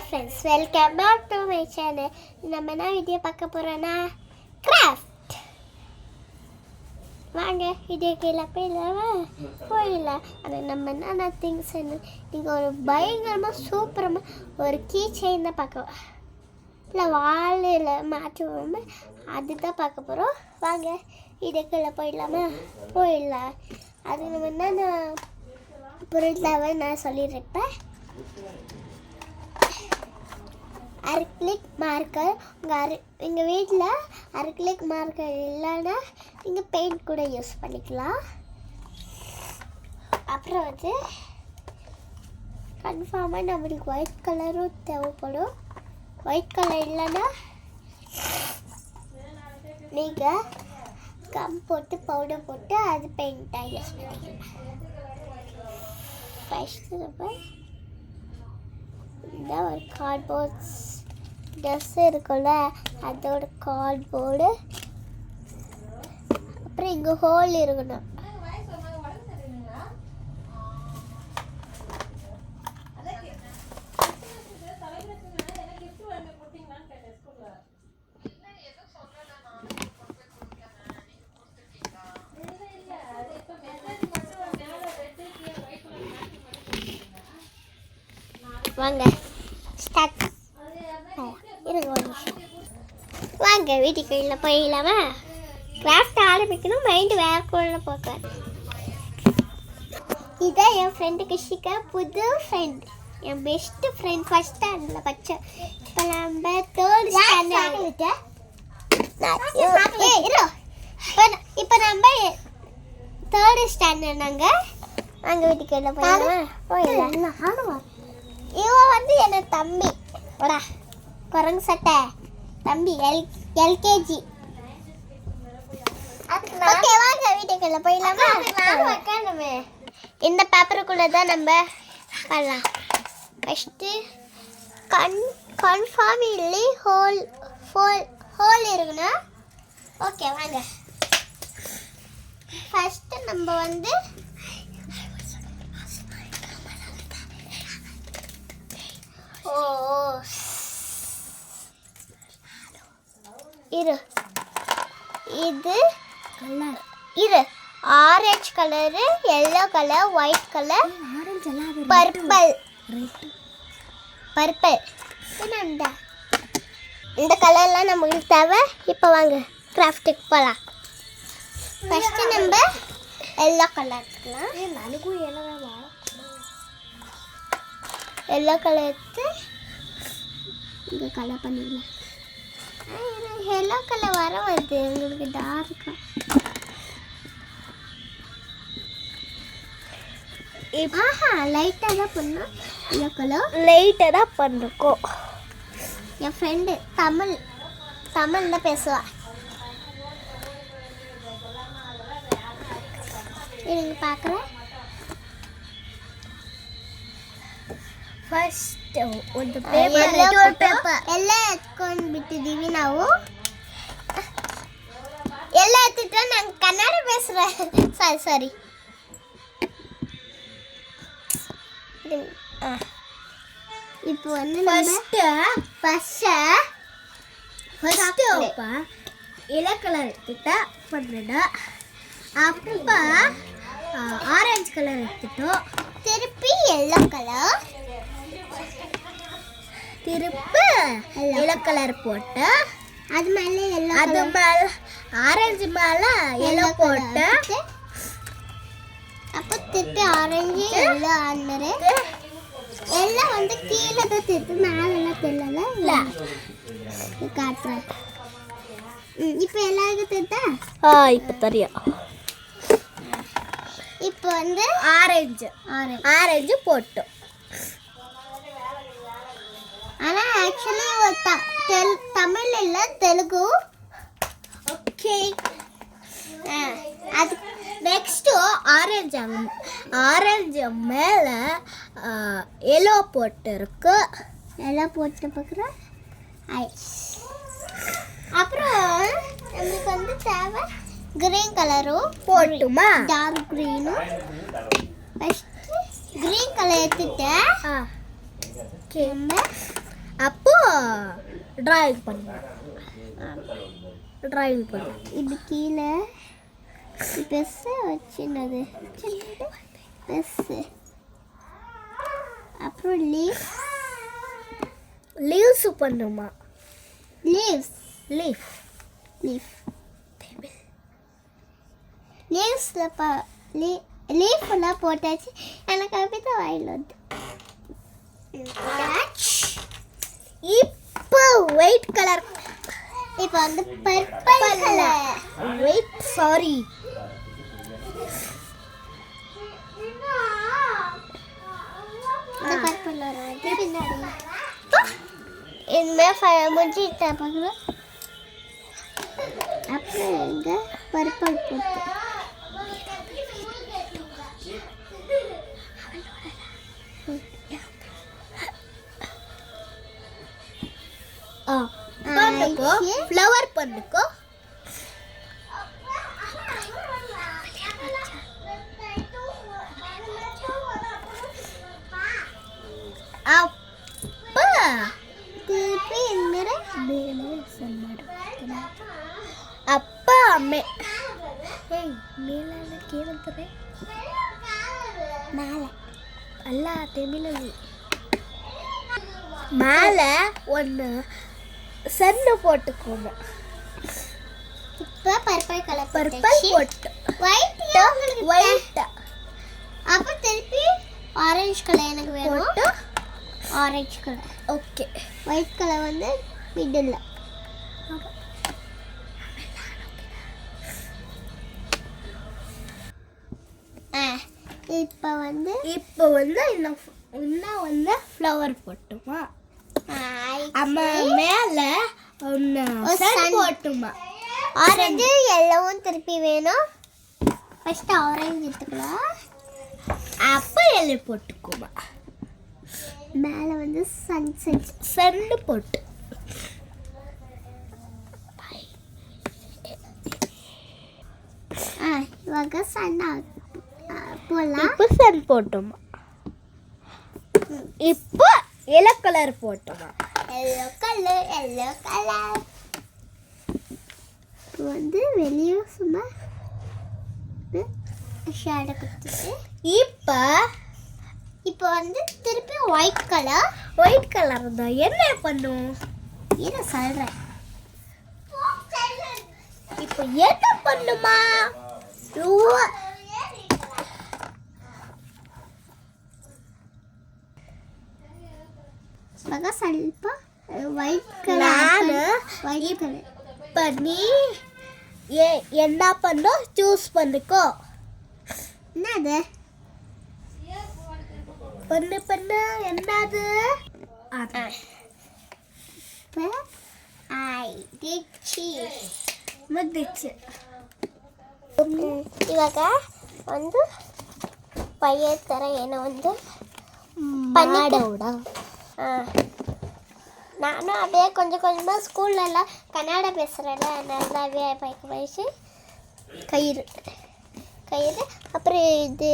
Friends, welcome back to my channel. நம்ம என்ன video பார்க்க போகிறோன்னா கிராஃப்ட். வாங்க வீடியோக்குள்ள போயிடலாம். அது நம்ம என்னென்ன திங்ஸ் நீங்கள் ஒரு பயங்கரமாக சூப்பரமாக ஒரு கீ செயின் தான் பார்க்க, இல்லை வாளில் மாற்றுவோம், அதுதான் பார்க்க போகிறோம். வாங்க வீடியோக்குள்ள போயிடலாம். அது நம்ம என்னென்ன பொருள் தேவை நான் சொல்லியிருப்பேன். அக்ரிலிக் மார்க்கர், எங்கள் வீட்டில் அக்ரிலிக் மார்க்கர் இல்லைன்னா நீங்கள் பெயிண்ட் கூட யூஸ் பண்ணிக்கலாம். அப்புறம் வந்து கன்ஃபார்மாக நம்மளுக்கு ஒயிட் கலரும் தேவைப்படும். ஒயிட் கலர் இல்லைன்னா நீங்கள் கம் போட்டு பவுடர் போட்டு அது பெயிண்டாக யூஸ் பண்ணிக்கலாம். ஃபஸ்ட்டு நம்ம இந்த ஒரு கார்ட்போர்ட் ட்ரெஸ் இருக்குல்ல, அதோட கார்ட்போர்டு. அப்புறம் இங்கே ஹோல் இருக்கணும். வாங்க ஸ்டார்ட் இருங்க ஒரு நிமிஷம். வாங்க வீட்டுக்குள்ள போயிடலாமா? கிராஃப்ட் ஆரம்பிக்கணும், மைண்டு வேறக்குள்ள போக்காது. இதான் என் ஃப்ரெண்டு கிஷிகா, புது ஃப்ரெண்ட், என் பெஸ்ட்டு ஃப்ரெண்ட். ஃபஸ்ட் ஸ்டாண்டர்டில் படித்தோம். இப்போ நம்ம தேர்ட் ஸ்டாண்டர்ட். இப்போ நம்ம தேர்டு ஸ்டாண்டர்ட். நாங்கள் வீட்டுக்குள்ள போயிடலாம். இவன் வந்து என்ன தம்பி, ஓடா குரங்கு சட்டை தம்பி, எல்கேஜி. ஓகே வாங்க வீட்டுக்குள்ள போயிடலாமா? இந்த பேப்பருக்குள்ளே தான் நம்ம பண்ணலாம். ஃபஸ்ட்டு கன்ஃபார்ம் இல்லை ஹோல் இருக்கணும். ஓகே வாங்க. ஃபஸ்ட்டு நம்ம வந்து இது orange colour, yellow colour, white colour, purple. இந்த கலர்லாம் நம்மளுக்கு தேவை. இப்போ வாங்க கிராஃப்ட்டுக்கு போகலாம். ஃபஸ்ட்டு நம்ம எல்லோ கலர் எடுத்துக்கலாம். எல்லோ கலர் எடுத்து இங்கே கலர் பண்ணிடலாம். எல்லோ கலர் வர வருது உங்களுக்கு டார்க்கா. லைட்டாக தான் பண்ணோம். எல்லோ கலர் லைட்டாக தான் பண்ணிருக்கோம். என் ஃப்ரெண்டு தமிழ் தான் பேசுவா. இது பார்க்குறேன். ಫಸ್ಟ್ ಒಂದು ಪೇಪರ್ ಎಲ್ಲ ಎತ್ಕೊಂಡು ಬಿಟ್ಟಿದ್ದೀವಿ ನಾವು. ಎಲ್ಲ ಎತ್ತಿಟ್ರೆ ನಂಗೆ ಕನ್ನಡ ಬೇಸರ. ಸಾರಿ இப்போ வந்து ஃபஸ்ட்டு எல்லோ கலர் எடுத்துட்டா பண்ணிட்டோம். அப்போ ஆரஞ்சு கலர் எடுத்துட்டோம். திருப்பி எல்லோ கலர், திருப்பி எல்லோ கலர் போட்டு அது மேலே ஆரஞ்சு மேலே எல்லோ போட்டு அப்போ திருப்பி ஆரஞ்சு எல்லோ ஆனது எல்லாம் வந்து கீழே தான் திருப்பி மேலெல்லாம் தெரியல. இல்லை காட்டுறேன். இப்போ எல்லாருக்கும் தெரியுதா? இப்போ தெரியும். இப்போ வந்து ஆரஞ்சு போட்டோம். ஆனால் ஆக்சுவலி தமிழ் இல்லை, தெலுங்கு. ஓகே, அது நெக்ஸ்ட்டு ஆரஞ்சு மேலே எல்லோ போட்டிருக்கு. எல்லோ போட்டு பார்க்குறோம். அப்புறம் நம்மளுக்கு வந்து தேவை கிரீன் கலரும் போட்டுமா, டார்க் கிரீனும். ஃபஸ்ட்டு கிரீன் கலர் எடுத்துட்டேன். அப்போ டிராயிங் பண்ணணும். டிராயிங் பண்ணணும். இது கீழே பெருசு சின்னது பெருசு. அப்புறம் லீவ்ஸ் பண்ணுமா? லீவ்ஸ் லீஃப் லீஃப்லாம் போட்டாச்சு. எனக்கு அப்படி தான் வாயில் வந்து. இப்போ ஒயிட் கலர். இப்போ வந்து பர்பிள் கலர். Wait, sorry. இந்த பர்பிள் வந்து பின்னாடி இனிமேல் முடிச்சுட்டா பார்க்குறோம். அப்புறம் எங்க பர்பிள் போட்டு பண்ணுக்கோ, ஃப்ளவர் பண்ணுக்கோ. அப்ப திருப்பி மேலே அப்ப மேல கேட்குறே மேலே அல்ல தமிழ் மேலே ஒன்று சன்னு போட்டுக்கோங்க. இப்போ பர்பிள் கலர் பர்பிள் போட்டு ஒயிட். அப்போ திருப்பி ஆரஞ்சு கலர் எனக்கு வேணும். Orange colour. Okay. White colour வந்து மிடில். இப்போ வந்து இன்னும் வந்து ஃப்ளவர் போட்டுமா? அம்மா மேலே ஒன்று சன் போட்டுமா? ஆரஞ்சு எல்லோவும் திருப்பி வேணும். ஃபர்ஸ்ட் ஆரஞ்சு எடுத்துக்கலாம். அப்போ எல்லோ போட்டுக்குமா? மேலே வந்து சன்செட் சன்னு போட்டு இವಾಗ சன் போடலாம். இப்போ சன் போட்டுமா? இப்போ எல்லோ கலர் போட்டுமா? எல்லோ கலர் வந்து வெளியே சும்மா ஷேடை கொடுத்துட்டு இப்போ வந்து திருப்பி ஒயிட் கலர் தான் என்ன பண்ணும்? இதை சொல்கிறேன். இப்போ என்ன பண்ணுமா? ಇವಾಗ ಸ್ವಲ್ಪ ವೈಟ್ ಕಲರ್ பண்ணி என்ன பண்ணோம்? சூஸ் பண்ணிக்கோ. என்னது பண்ணு என்னது? ಮುಗ್ದಿಚ್ಚು. ಇವಾಗ ಒಂದು ಪೈಯ ಥರ ಏನೋ ಒಂದು ಮಾಡೋಣ. நானும் அப்படியே கொஞ்சம் கொஞ்சமாக ஸ்கூல்லலாம் கன்னடா பேசுகிறேன்ல, அதனால தான் அப்படியே பைக்கு வயசு கயிறு அப்புறம் இது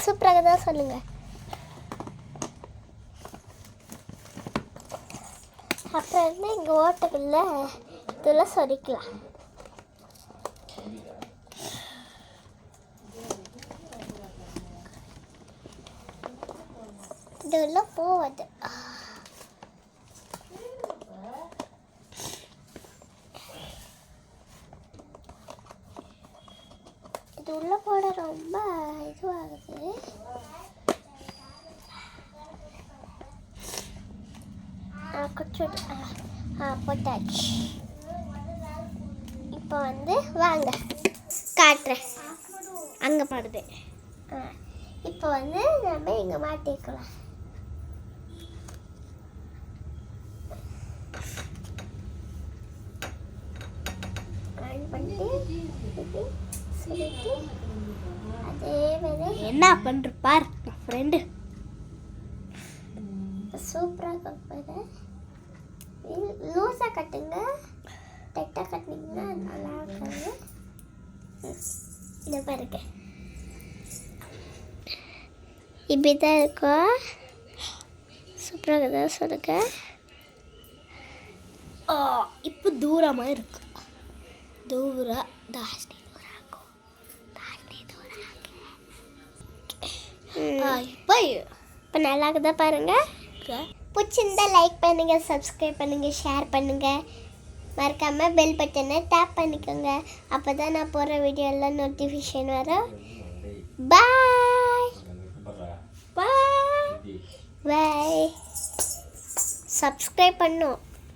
சூப்பராக தான் சொல்லுங்கள். அப்புறம் வந்து இங்கே ஓட்டக்குள்ள இதெல்லாம் சொரிக்கலாம். இதெல்லாம் போவது இது உள்ள போட ரொம்ப இதுவாகுது. கொஞ்சம் போட்டாச்சு. இப்போ வந்து வாங்க காட்டுறேன், அங்கே பாடுது. இப்போ வந்து நம்ம இங்கே மாட்டிக்கலாம். பண்ணிட்டு சொல்லிட்டு அதே மாதிரி என்ன பண்ணுற பார் ஃப்ரெண்டு சூப்பராக கட்டுறது. லூஸாக கட்டுங்க, டைட்டாக கட்டினீங்கன்னா நல்லா இருக்காது. இதை பாருங்க, இப்படி தான் இருக்கும். சூப்பராக தான் சொல்லுங்க. இப்போ தூரமாக இருக்கு தாஸ்தி இப்போ நல்லா இருக்குதா பாருங்க. பிடிச்சிருந்தா லைக் பண்ணுங்க, சப்ஸ்கிரைப் பண்ணுங்க, ஷேர் பண்ணுங்க, மறக்காம பெல் பட்டனை டேப் பண்ணிக்கோங்க. அப்போ தான் நான் போடுற வீடியோ எல்லாம் நோட்டிஃபிகேஷன் வரும். பாய் பாய் பாய். சப்ஸ்கிரைப் பண்ணும்.